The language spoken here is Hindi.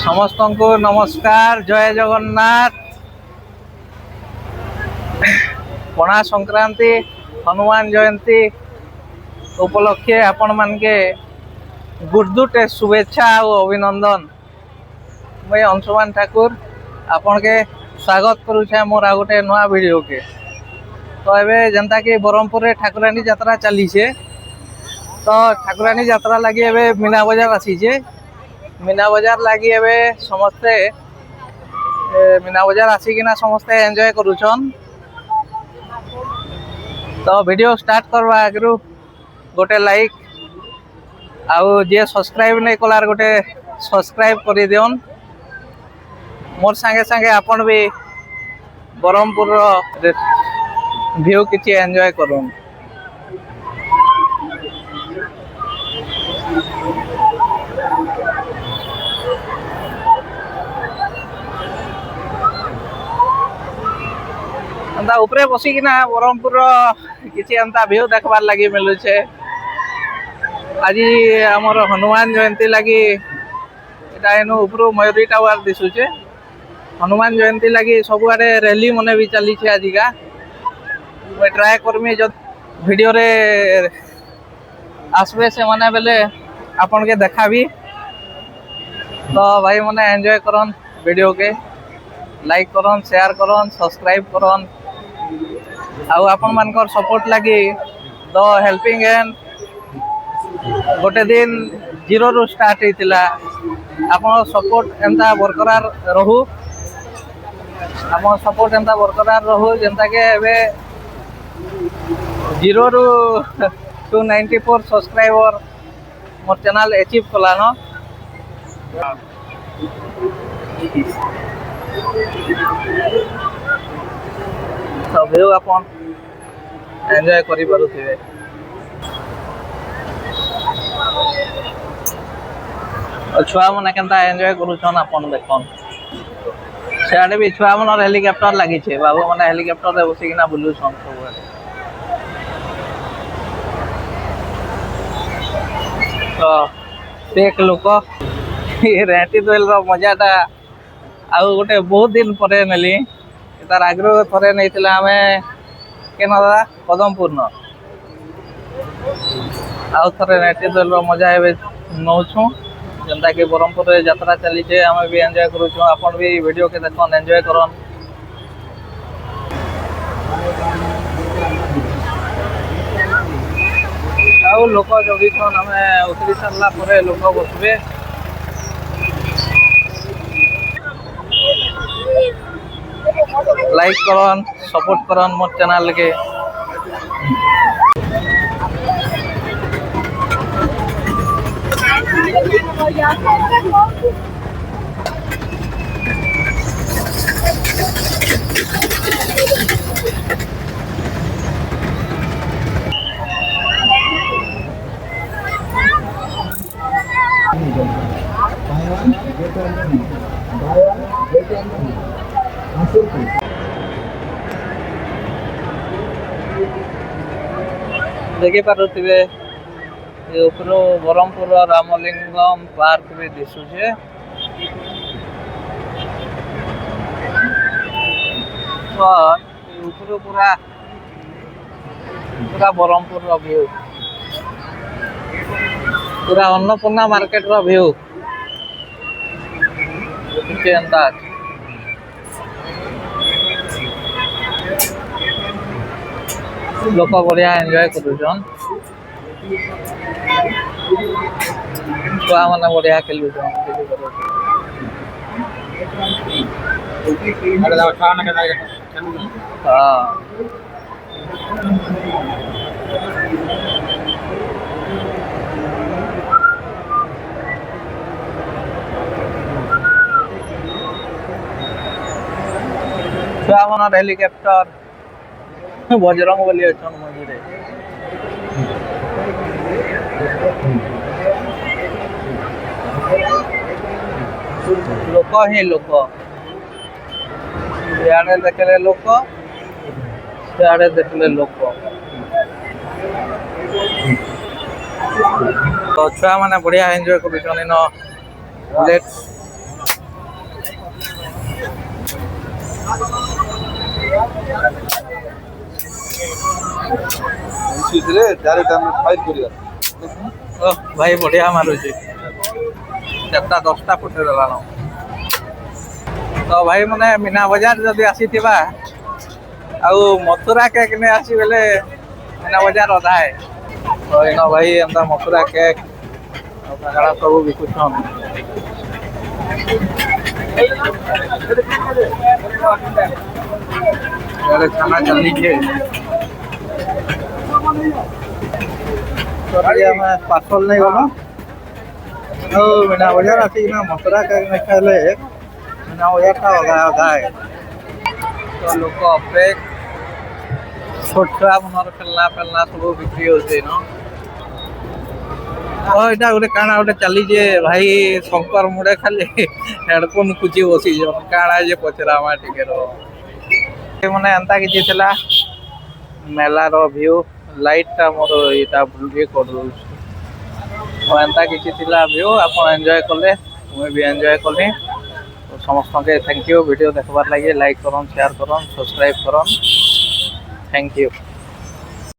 समस्त को नमस्कार। जय जगन्नाथ। पणा संक्रांति हनुमान जयंती उपलक्षे आपण मान के गुडदुटे शुभेच्छा और अभिनंदन। मैं अंशुमान ठाकुर आपण के स्वागत करुछे मोर आ गोटे नया वीडियो के। तो एबे जनता कि ब्रह्मपुर रे ठाकुरानी यात्रा चली छे, तो ठाकुरानी यात्रा लगी एबे मीना बजार आसी छे। मीना बजार लगी एबे समस्ते मीना बजार आसिकिना समस्ते एंजॉय करुछन। तो वीडियो स्टार्ट करवा आगु गोटे लाइक आउ जे सब्सक्राइब नहीं कलार गोटे सब्सक्राइब कर दियन। मोर संगे संगे आपन भी ब्रह्मपुर व्यू किसी एंजॉय करूँ। अंता उपरे बसिकिना ब्रह्मपुर किसी अंता व्यू देखबार लगी मिलू छे। आज आमर हनुमान जयंती लगी एटा एनु उपरो मयूरी टावर दिशुचे। हनुमान जयंती लगी सबुआडे रैली मने भी चली छे। आजिका मैं ट्राए करमी जो वीडियो रे आसबे से माने बेले आपन के देखा भी। तो भाई मने एंजॉय करन वीडियो के, लाइक करन, शेयर करन, सब्सक्राइब करन। आउ आपन मानकर सपोर्ट लगी द हेल्पिंग हैंड गोटे दिन 0 रु स्टार्ट होइतिला। आपन सपोर्ट एंता बरकरार रहू, आपन सपोर्ट एंता बरकरार रहू जेंता के एबे 0 रु 294 सब्सक्राइबर मोर चैनल अचीव कला न। तो व्यू आपन एंजॉय करि पारुथिबे। छुआ मन केनता एंजॉय करूछन आपन देखन। सियाडे भी छुआ मन हेलीकॉप्टर लगी छे। बाबू मन हेलीकॉप्टर रे बसिकिना बुलुछन सब। तो देख लोक ये रेटी दोल रो मजाटा आउ गोटे बहुत दिन परे नेली। तार आग्रह थरे नहीं थिला हमें केना दादा पदमपुर न आउ थरे रेटी दोल रो मजा एबे नौछु। जनता के ब्रह्मपुर रे यात्रा चली छे, हमें भी एंजॉय करूछु। आपन भी वीडियो के देखन, एंजॉय करन। आउ लोक जगिछन हमें उतरी सरला परे लोक बसबे। लाइक करन, सपोर्ट करन मोर चैनल के। देखी पारुथिबे ये उपरो ब्रह्मपुर रामलिंगम पार्क भी दिशुचे। और उपरो पूरा पूरा ब्रह्मपुर रो व्यू, पूरा अन्नपूर्णा मार्केट रो व्यू केनता। लोक बढ़िया एंजॉय करूछन। छुआ माने बढ़िया खेलुछन। हाँ छुआ मन हेलीकॉप्टर बजरंग बली अछन मझिरे। लोक ही लोक इआड़े देखले लोक, सिआड़े देखले लोक। तो छुआ मैंने बढ़िया एंजॉय कर। रे डायरेक्ट हम फाइट करिया ओ भाई बढ़िया मारुଛି चारटा 10टा फुटे देलानो तो भाई माने मीना बाजार जदि आसीथिबा आउ मथुरा केक ने आसी बेले मीना बाजार अधा है तो इनो भाई एंता मथुरा केक काड़ा सब बिकुछन अरे खाना जल्दी के तो ये मैं पार्सल नहीं गलो ओ मीना बाजार आसी ना मथुरा केक ने खाले मीना बाजार का अधा है तो लोक अपेक छोट छुआ मनर खेलना फेलना सब बिक्री होते न यहाँ गोटे काଣା गोटे चली जे भाई शंकर मुड़े खाली हेडफोन कुची बसी जन काଣା जे पचरामा टिके रो माने अंता किछि थिला मेला रो व्यू लाइट ता मोर इटा ये कर दो और अंता किछि थिला व्यू आपण एन्जॉय करले मैं भी एन्जॉय करली तो समस्त के थैंक यू वीडियो देखबार लागि लाइक करन शेयर करन सब्सक्राइब करन थैंक यू।